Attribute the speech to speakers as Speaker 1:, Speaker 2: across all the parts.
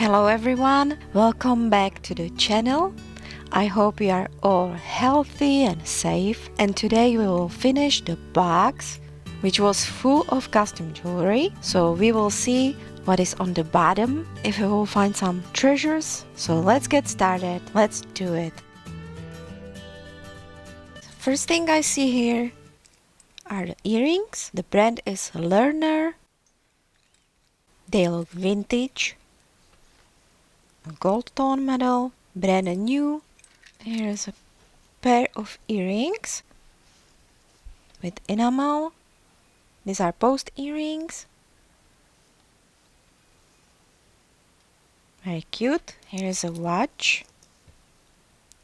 Speaker 1: Hello everyone, welcome back to the channel. I hope you are all healthy and safe, and today we will finish the box which was full of costume jewelry. So we will see what is on the bottom, if we will find some treasures. So let's get started, let's do it. First thing I see here are the earrings. The brand is Learner. They look vintage. A gold tone medal, brand new. Here's a pair of earrings with enamel. These are post earrings. Very cute. Here's a watch.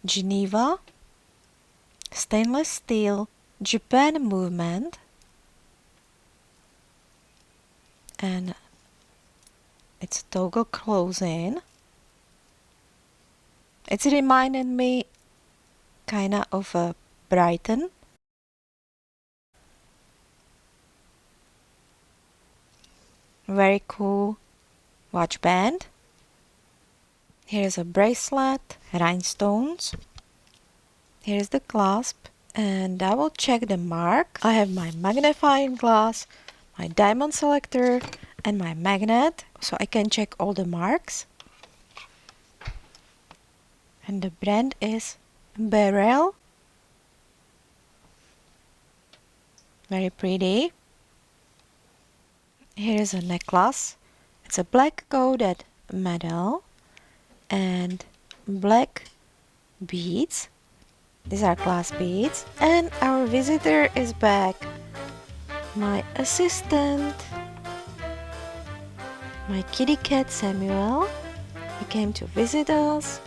Speaker 1: Geneva. Stainless steel. Japan movement. And it's toggle closing. It's reminded me kinda of a Brighton. Very cool watch band. Here's a bracelet, rhinestones. Here's the clasp, and I will check the mark. I have my magnifying glass, my diamond selector, and my magnet, so I can check all the marks. And the brand is Beryl. Very pretty. Here is a necklace. It's a black coated metal and black beads. These are glass beads. And our visitor is back. My assistant. My kitty cat Samuel. He came to visit us.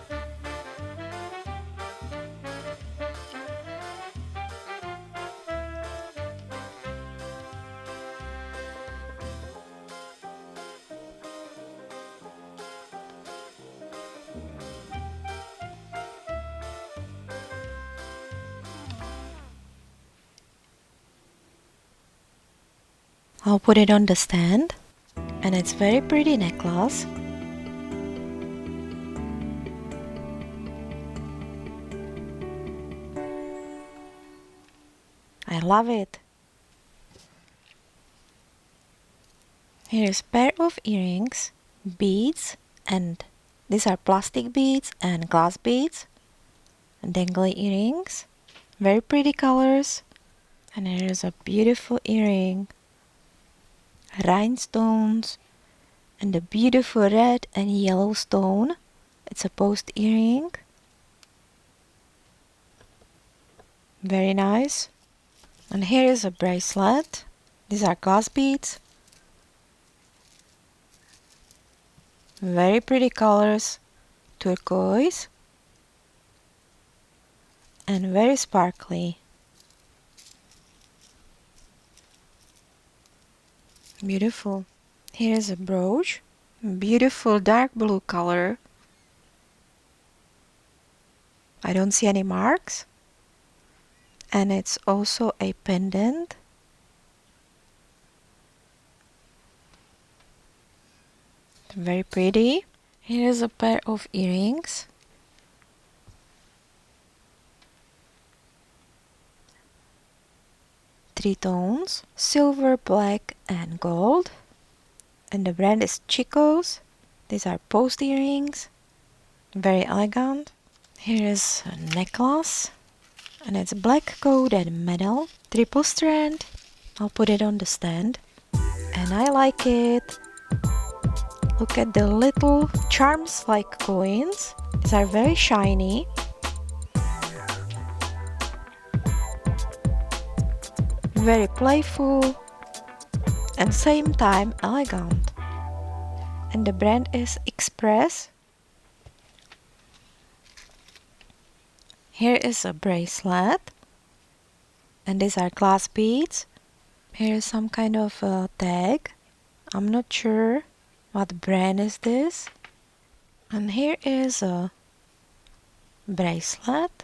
Speaker 1: I'll put it on the stand, and it's very pretty necklace. I love it. Here's a pair of earrings, beads, and these are plastic beads and glass beads. Dangly earrings, very pretty colors. And here's a beautiful earring. Rhinestones and a beautiful red and yellow stone. It's a post earring. Very nice. And here is a bracelet. These are glass beads. Very pretty colors. Turquoise. And very sparkly. Beautiful. Here's a brooch. Beautiful dark blue color. I don't see any marks. And it's also a pendant. Very pretty. Here's a pair of earrings. Three tones, silver, black and gold. And the brand is Chico's. These are post earrings. Very elegant. Here is a necklace. And it's black coated metal, triple strand. I'll put it on the stand. And I like it. Look at the little charms like coins. These are very shiny. Very playful and same time elegant. And the brand is Express. Here is a bracelet, and these are glass beads. Here is some kind of a tag. I'm not sure what brand is this. And here is a bracelet.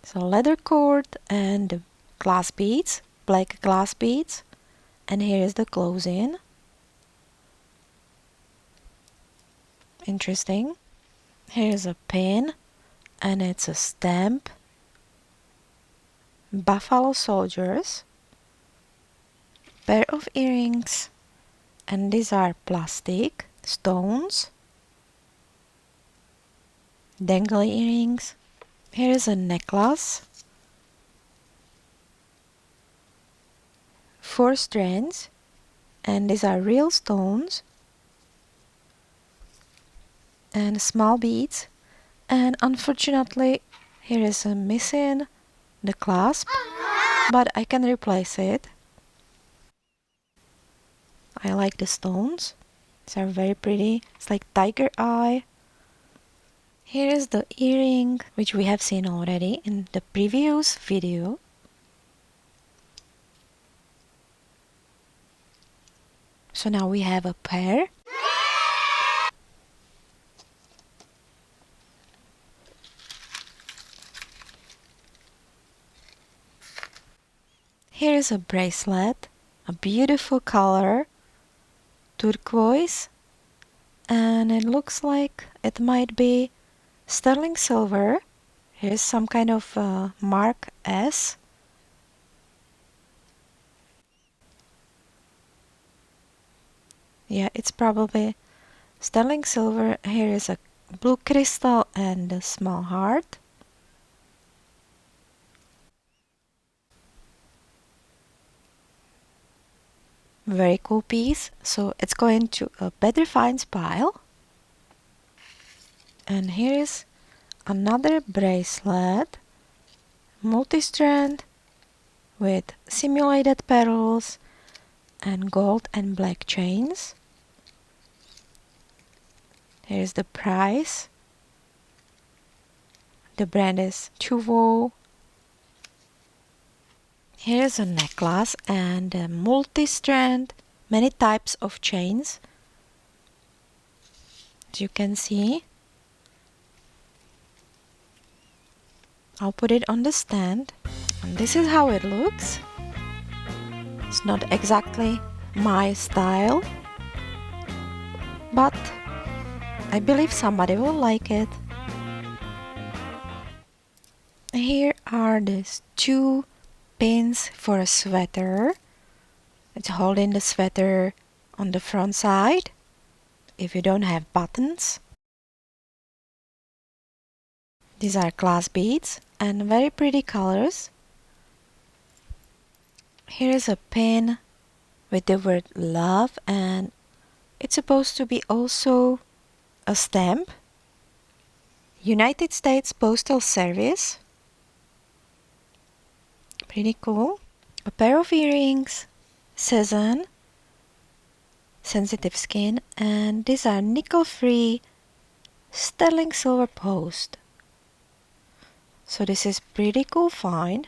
Speaker 1: So leather cord and glass beads, black glass beads. And here is the closing. Interesting. Here's a pin, and it's a stamp. Buffalo soldiers. Pair of earrings, and these are plastic stones. Dangly earrings. Here is a necklace. 4 strands, and these are real stones and small beads. And unfortunately, here is a missing the clasp, but I can replace it. I like the stones. These are very pretty. It's like tiger eye. Here is the earring, which we have seen already in the previous video. So now we have a pair. Here is a bracelet, a beautiful color, turquoise, and it looks like it might be sterling silver. Here's some kind of mark S. Yeah, it's probably sterling silver. Here is a blue crystal and a small heart. Very cool piece. So it's going to a better finds pile. And here is another bracelet, multi-strand with simulated petals and gold and black chains. Here's the price. The brand is Chuvo. Here's a necklace and a multi-strand, many types of chains. As you can see, I'll put it on the stand. And this is how it looks. It's not exactly my style, but I believe somebody will like it. Here are these 2 pins for a sweater. It's holding the sweater on the front side if you don't have buttons. These are glass beads and very pretty colors. Here is a pin with the word love, and it's supposed to be also a stamp. United States Postal Service. Pretty cool. A pair of earrings, Cezanne, sensitive skin, and these are nickel-free sterling silver post. So this is pretty cool find.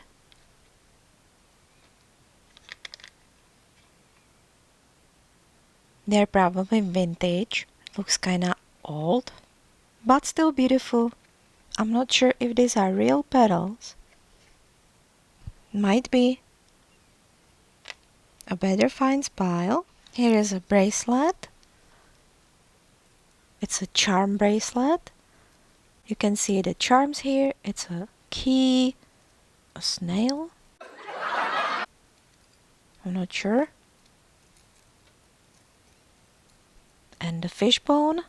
Speaker 1: They're probably vintage. Looks kinda old, but still beautiful. I'm not sure if these are real petals. Might be. A better finds pile. Here is a bracelet. It's a charm bracelet. You can see the charms here. It's a key, a snail. I'm not sure. And the fishbone.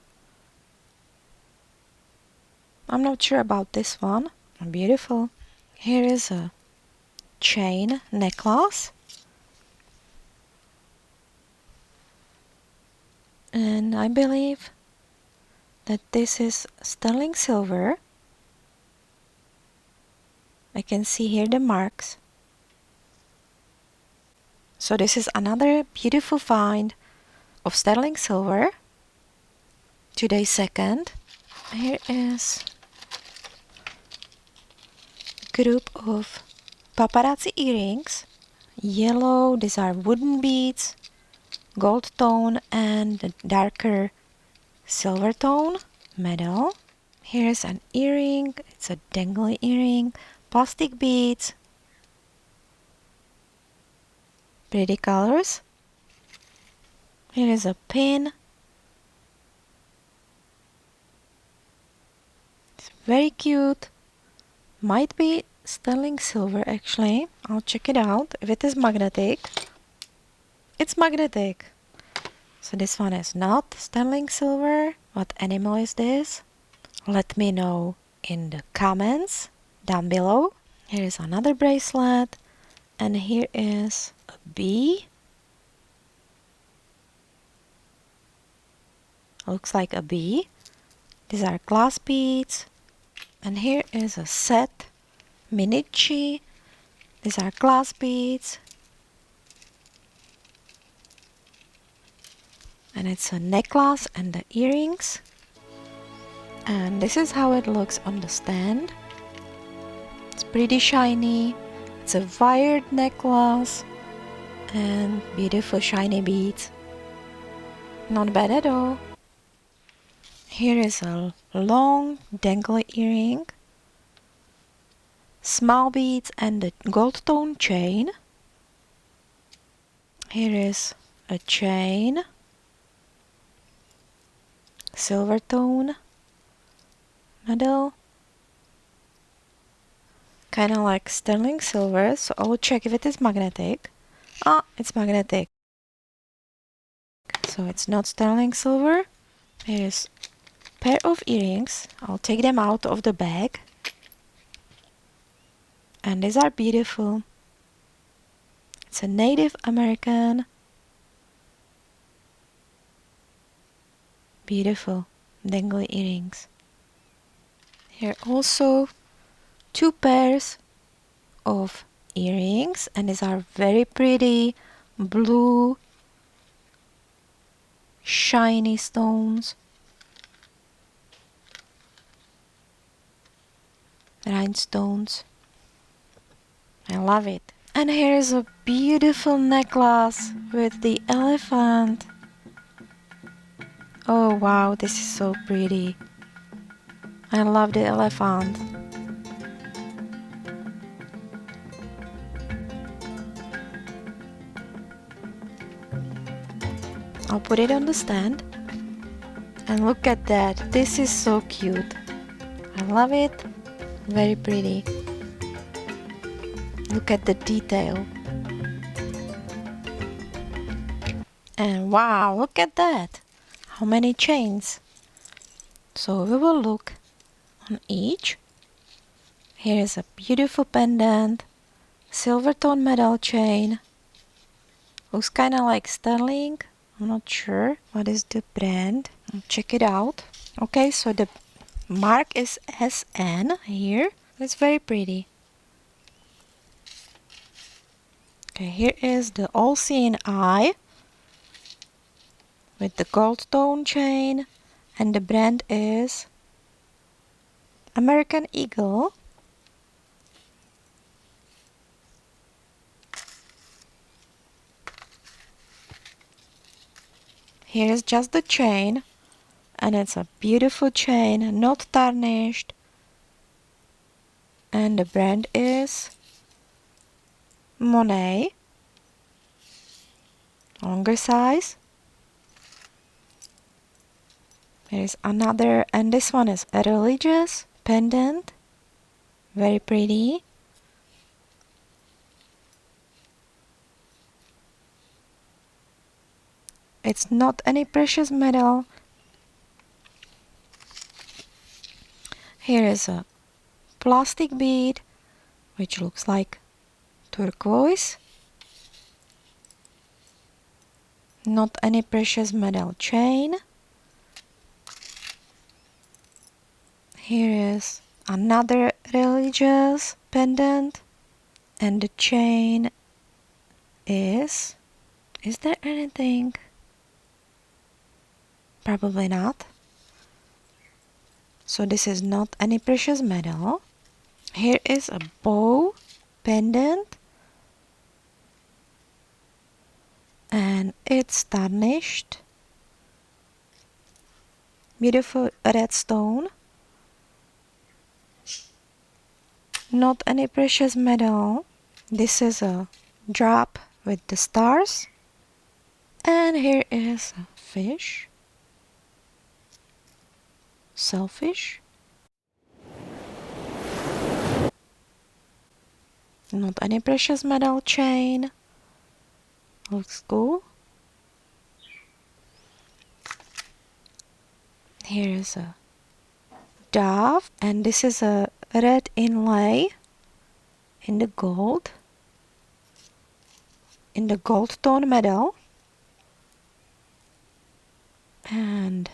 Speaker 1: I'm not sure about this one. Beautiful. Here is a chain necklace. And I believe that this is sterling silver. I can see here the marks. So this is another beautiful find of sterling silver. Today's second. Here is a group of paparazzi earrings. Yellow, these are wooden beads, gold tone and the darker silver tone, metal. Here's an earring, it's a dangly earring, plastic beads, pretty colors. Here is a pin, Very cute. Might be sterling silver actually. I'll check it out. If it is magnetic, it's magnetic. So this one is not sterling silver. What animal is this? Let me know in the comments down below. Here is another bracelet. And here is a bee. Looks like a bee. These are glass beads. And here is a set. Minichi. These are glass beads. And it's a necklace and the earrings. And this is how it looks on the stand. It's pretty shiny. It's a wired necklace and beautiful shiny beads. Not bad at all. Here is a long dangly earring, small beads and a gold tone chain. Here is a chain, silver tone, medal, kind of like sterling silver, so I will check if it is magnetic. Ah, it's magnetic. So it's not sterling silver. Here is a pair of earrings. I'll take them out of the bag. And these are beautiful. It's a Native American. Beautiful dangly earrings. Here also 2 pairs of earrings, and these are very pretty blue shiny stones, rhinestones. I love it. And here is a beautiful necklace with the elephant. Oh wow, this is so pretty. I love the elephant. I'll put it on the stand. And look at that. This is so cute. I love it. Very pretty. Look at the detail. And wow, look at that. How many chains. So we will look on each. Here is a beautiful pendant, silver tone metal chain. Looks kind of like sterling. I'm not sure what is the brand. I'll check it out. Okay, so the mark is SN here. It's very pretty. Okay, here is the all-seeing eye with the gold tone chain, and the brand is American Eagle. Here is just the chain, and it's a beautiful chain, not tarnished, and the brand is Monet, longer size. There is another, and this one is a religious pendant, very pretty. It's not any precious metal. Here is a plastic bead, which looks like turquoise. Not any precious metal chain. Here is another religious pendant, and the chain is there anything? Probably not. So this is not any precious metal. Here is a bow pendant, and it's tarnished. Beautiful red stone. Not any precious metal. This is a drop with the stars. And here is a fish. Shellfish. Not any precious metal chain. Looks cool. Here is a dove, and this is a red inlay in the gold tone metal. And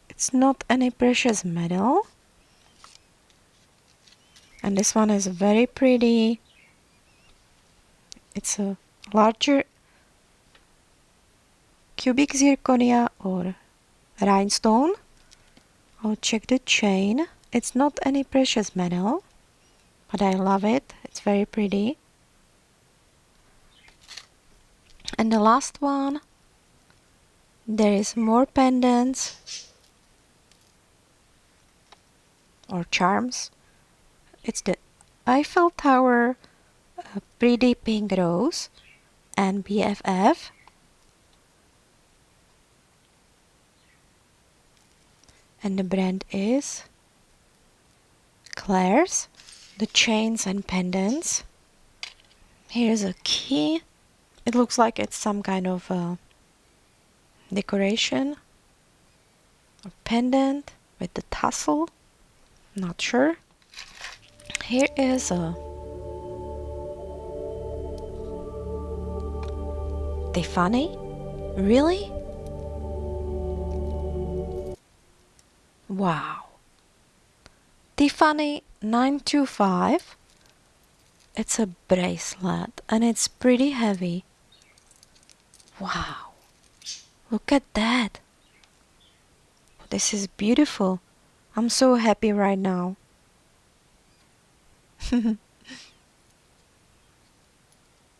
Speaker 1: it's not any precious metal. And this one is very pretty. It's a larger cubic zirconia or rhinestone. I'll check the chain. It's not any precious metal, but I love it. It's very pretty. And the last one, there is more pendants or charms. It's the Eiffel Tower pretty pink rose and BFF. And the brand is Claire's. The chains and pendants. Here's a key. It looks like it's some kind of decoration or pendant with the tassel. Not sure. Here is a Tiffany. Really? Wow. Tiffany 925. It's a bracelet and it's pretty heavy. Wow. Look at that. This is beautiful. I'm so happy right now.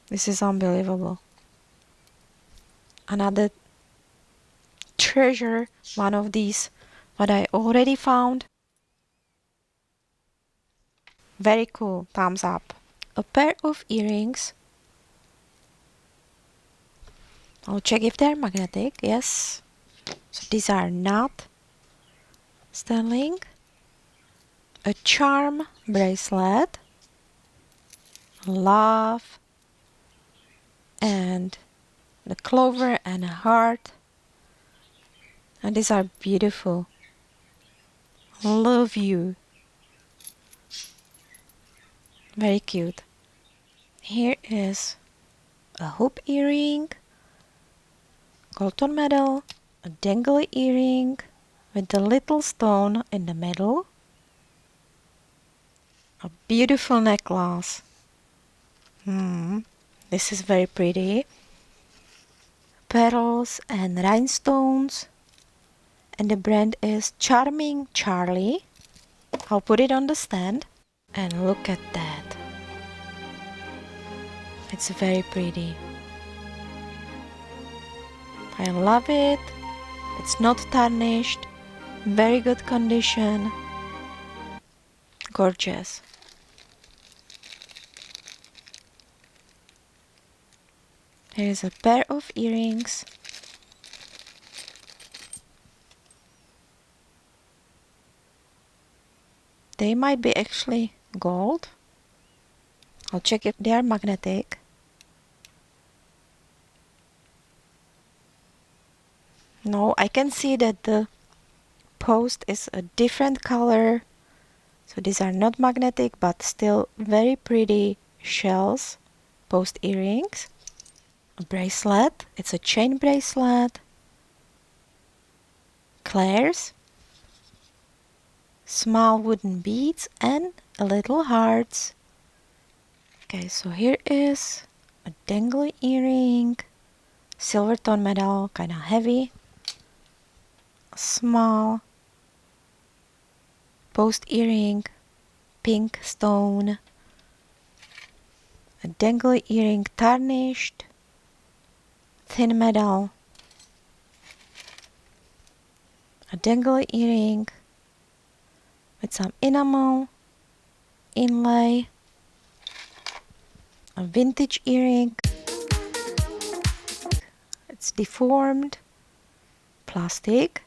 Speaker 1: This is unbelievable. Another treasure, one of these, what I already found. Very cool, thumbs up. A pair of earrings. I'll check if they're magnetic, yes. So these are not sterling. A charm bracelet. Love. And the clover and a heart. And these are beautiful. Love you. Very cute. Here is a hoop earring, gold tone metal, a dangly earring with a little stone in the middle, a beautiful necklace. This is very pretty. Pearls and rhinestones. And the brand is Charming Charlie. I'll put it on the stand. And look at that. It's very pretty. I love it. It's not tarnished. Very good condition. Gorgeous. Here's a pair of earrings. They might be actually gold. I'll check if they are magnetic. No, I can see that the post is a different color. So these are not magnetic, but still very pretty shells. Post earrings. A bracelet. It's a chain bracelet. Claire's. Small wooden beads and a little hearts. Okay, so here is a dangly earring. Silver tone metal, kind of heavy. A small post earring, pink stone. A dangly earring, tarnished, thin metal. A dangly earring with some enamel, inlay. A vintage earring. It's deformed. Plastic.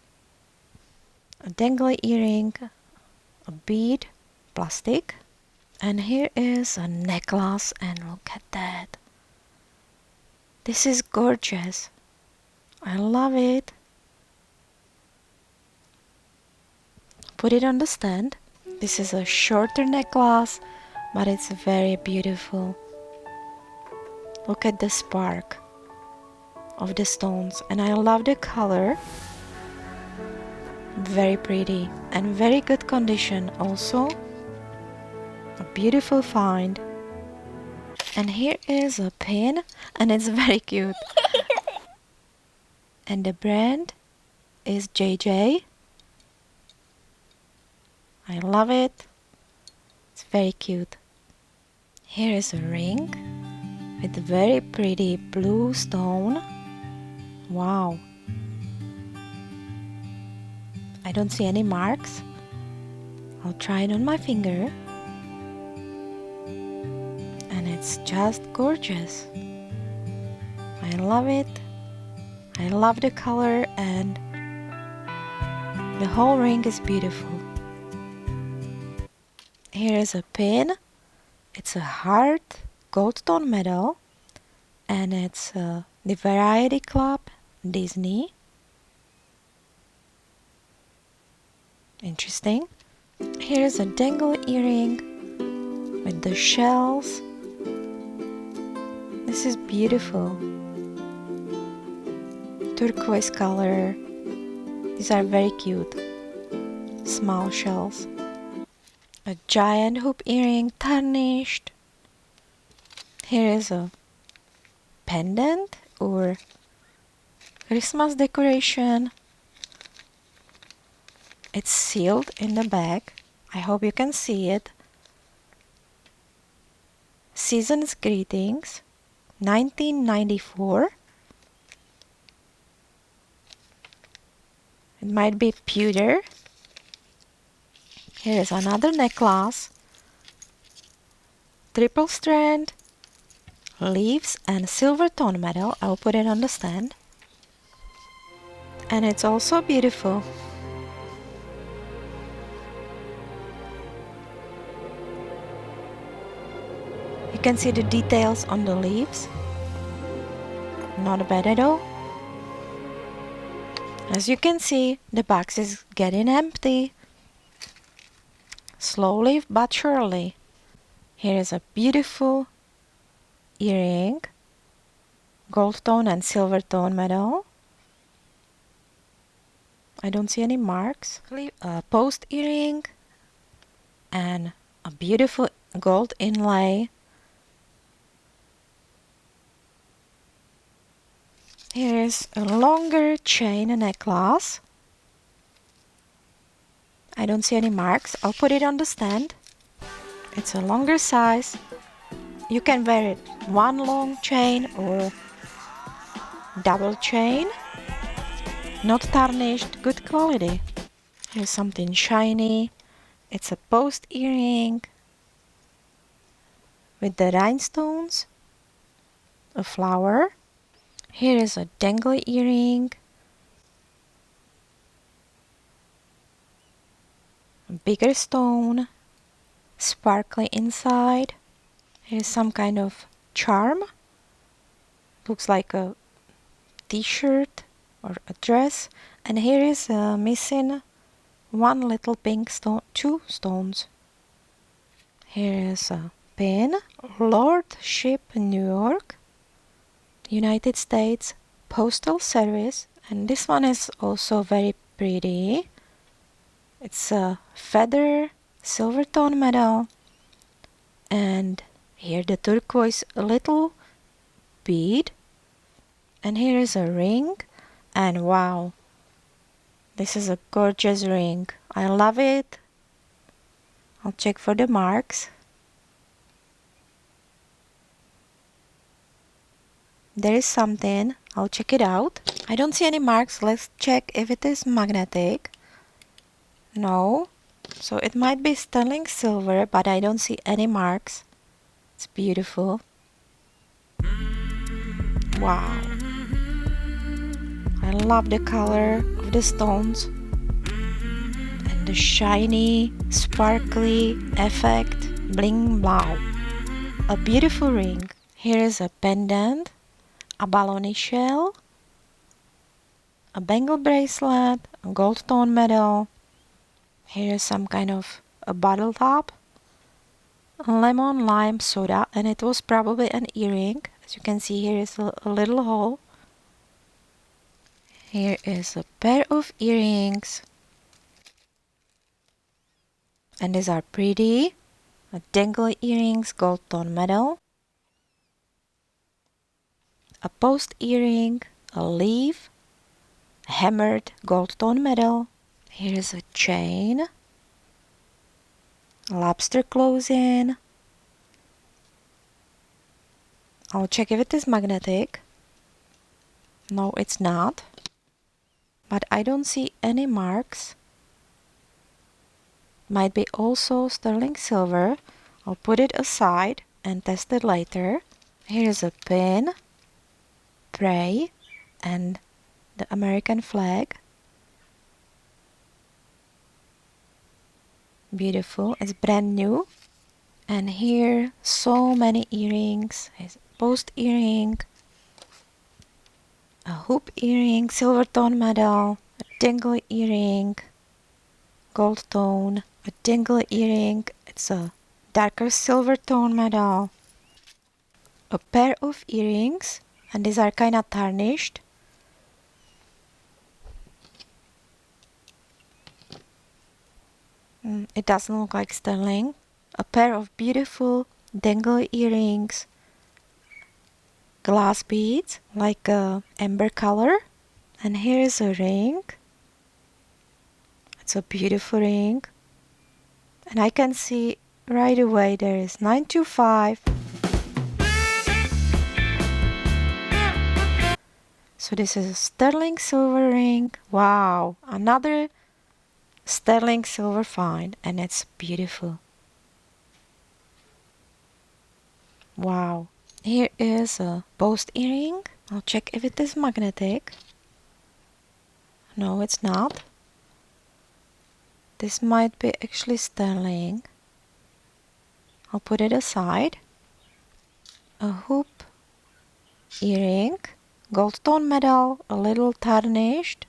Speaker 1: A dangly earring. A bead. Plastic. And here is a necklace, and look at that. This is gorgeous. I love it. Put it on the stand. This is a shorter necklace, but it's very beautiful. Look at the spark of the stones, and I love the color. Very pretty and very good condition also. A beautiful find. And here is a pin, and it's very cute. And the brand is JJ. I love it. It's very cute. Here is a ring with a very pretty blue stone. Wow. I don't see any marks. I'll try it on my finger. And it's just gorgeous. I love it. I love the color, and the whole ring is beautiful. Here is a pin. It's a hard gold tone metal, and it's the Variety Club Disney. Interesting. Here's a dangle earring with the shells. This is beautiful. Turquoise color. These are very cute. Small shells. A giant hoop earring, tarnished. Here is a pendant or Christmas decoration. It's sealed in the back. I hope you can see it. Season's Greetings, 1994. It might be pewter. Here is another necklace. Triple strand, leaves and silver tone metal. I'll put it on the stand. And it's also beautiful. You can see the details on the leaves. Not bad at all. As you can see, the box is getting empty. Slowly but surely. Here is a beautiful earring. Gold tone and silver tone metal. I don't see any marks. A post earring. And a beautiful gold inlay. Here is a longer chain necklace. I don't see any marks. I'll put it on the stand. It's a longer size. You can wear it one long chain or double chain. Not tarnished, good quality. Here's something shiny. It's a post earring with the rhinestones, a flower. Here is a dangle earring. A bigger stone, sparkly inside. Here's some kind of charm. Looks like a t-shirt or a dress. And here is missing one little pink stone, two stones. Here is a pin. Lordship, New York, United States Postal Service. And this one is also very pretty. It's a feather, silver tone metal. And here the turquoise little bead. And here is a ring. And wow, this is a gorgeous ring. I love it. I'll check for the marks. There is something. I'll check it out. I don't see any marks. Let's check if it is magnetic. No. So it might be sterling silver, but I don't see any marks. It's beautiful. Wow. I love the color of the stones and the shiny, sparkly effect. Bling blau. A beautiful ring. Here is a pendant, a baloney shell, a bangle bracelet, a gold tone medal. Here is some kind of a bottle top, a lemon lime soda, and it was probably an earring. As you can see, here is a little hole. Here is a pair of earrings, and these are pretty. A dangly earrings, gold tone medal, a post earring, a leaf, a hammered gold tone medal. Here is a chain, a lobster closing. I'll check if it is magnetic. No, it's not. But I don't see any marks. Might be also sterling silver. I'll put it aside and test it later. Here's a pin, tray, and the American flag. Beautiful. It's brand new. And here, so many earrings. Here's a post earring, a hoop earring, silver tone medal, a dingle earring, gold tone, a dingle earring. It's a darker silver tone medal, a pair of earrings, and these are kind of tarnished. It doesn't look like sterling. A pair of beautiful dangle earrings, glass beads like a amber color, and here is a ring. It's a beautiful ring, and I can see right away there is 925. So this is a sterling silver ring. Wow, another sterling silver find, and it's beautiful. Wow. Here is a post earring. I'll check if it is magnetic. No, it's not. This might be actually sterling. I'll put it aside. A hoop earring, gold tone medal, a little tarnished.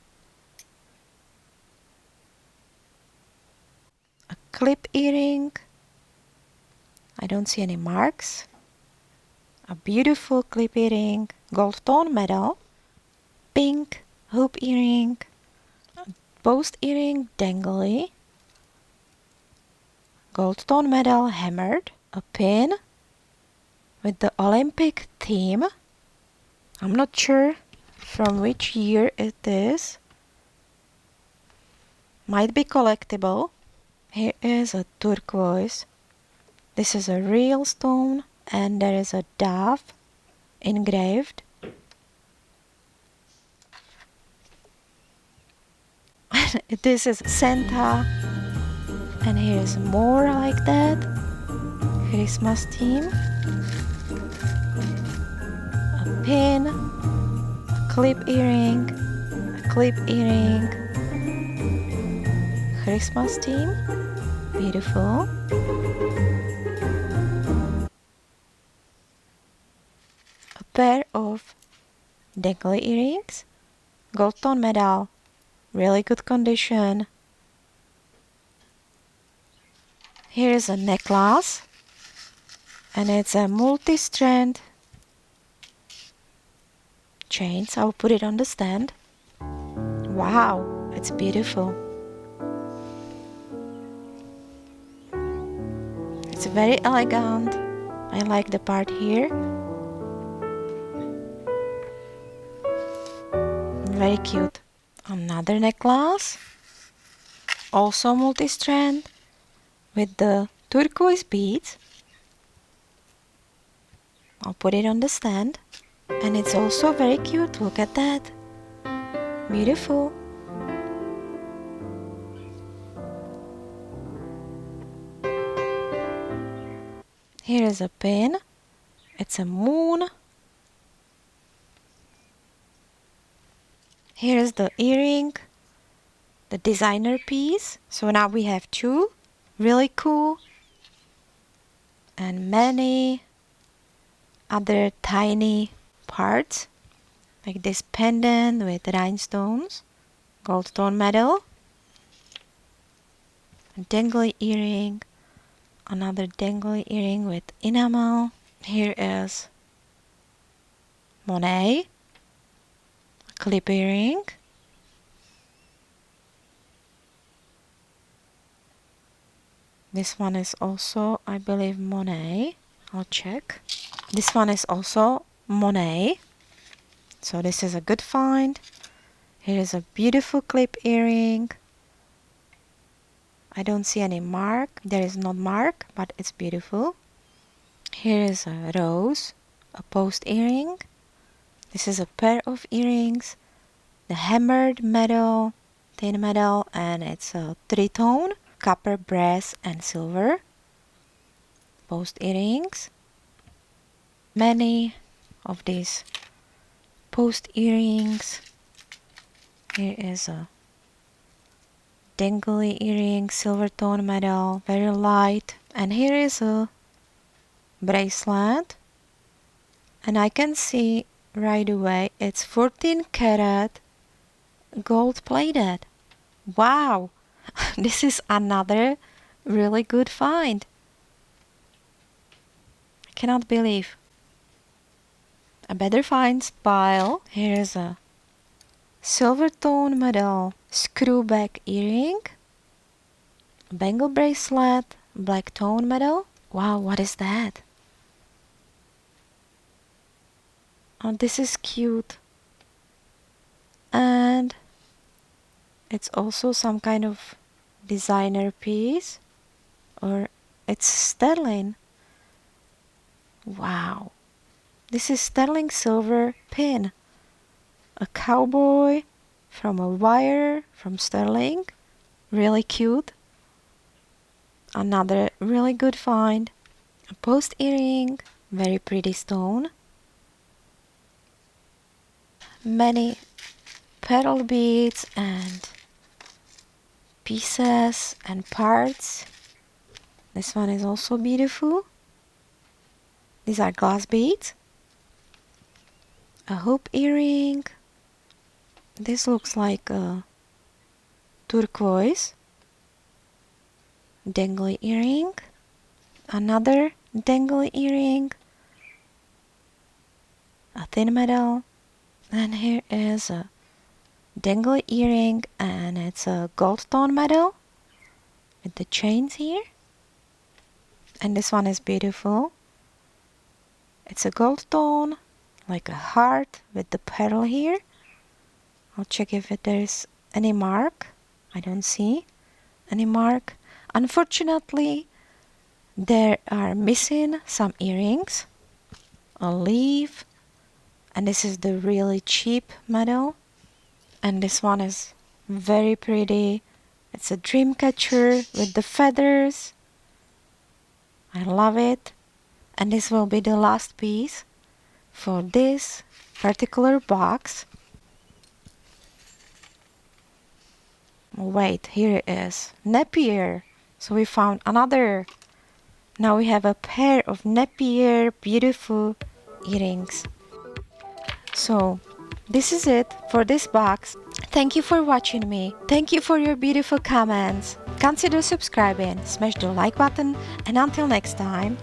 Speaker 1: A clip earring. I don't see any marks. A beautiful clip earring, gold tone medal, pink hoop earring, post earring dangly, gold tone medal hammered, a pin with the Olympic theme. I'm not sure from which year it is. Might be collectible. Here is a turquoise. This is a real stone, and there is a dove engraved. This is Santa, and here is more like that. Christmas theme. A pin, a clip earring, a clip earring. Christmas theme. Beautiful. A pair of dangly earrings, gold tone medal, really good condition. Here is a necklace, and it's a multi-strand chains. I'll put it on the stand. Wow, it's beautiful. It's very elegant. I like the part here. Very cute. Another necklace, also multi-strand with the turquoise beads. I'll put it on the stand. And it's also very cute. Look at that. Beautiful. Here is a pin. It's a moon. Here is the earring, the designer piece. So now we have two. Really cool. and many other tiny parts, like this pendant with rhinestones, gold tone metal, a dangly earring, another dangly earring with enamel. Here is Monet, a clip earring, this one is also, I believe, Monet. I'll check. This one is also Monet, so this is a good find. Here is a beautiful clip earring. I don't see any mark. There is no mark, but it's beautiful. Here is a rose, a post earring. This is a pair of earrings, the hammered metal, thin metal, and it's a three-tone, copper, brass, and silver. Post earrings. Many of these post earrings. Here is a dangly earring, silver tone metal, very light. And here is a bracelet. And I can see right away it's 14 karat gold plated. Wow! This is another really good find. I cannot believe. A better finds pile. Here is a silver tone metal screw back earring, bangle bracelet, black tone metal. Wow, what is that? Oh, this is cute. And it's also some kind of designer piece, or it's sterling. Wow. This is sterling silver pin. A cowboy from a wire from sterling. Really cute. Another really good find. A post earring. Very pretty stone. Many pearl beads and pieces and parts. This one is also beautiful. These are glass beads. A hoop earring. This looks like a turquoise. Dangly earring. Another dangly earring. A thin metal. And here is a dangly earring, and it's a gold tone metal with the chains here. And this one is beautiful. It's a gold tone, like a heart with the pearl here. I'll check if there's any mark. I don't see any mark. Unfortunately, there are missing some earrings, a leaf, and this is the really cheap metal. And this one is very pretty. It's a dream catcher with the feathers. I love it. And this will be the last piece for this particular box. Wait, here it is. Napier. So we found another. Now we have a pair of Napier beautiful earrings. So this is it for this box. Thank you for watching me. Thank you for your beautiful comments. Consider subscribing, smash the like button, and until next time.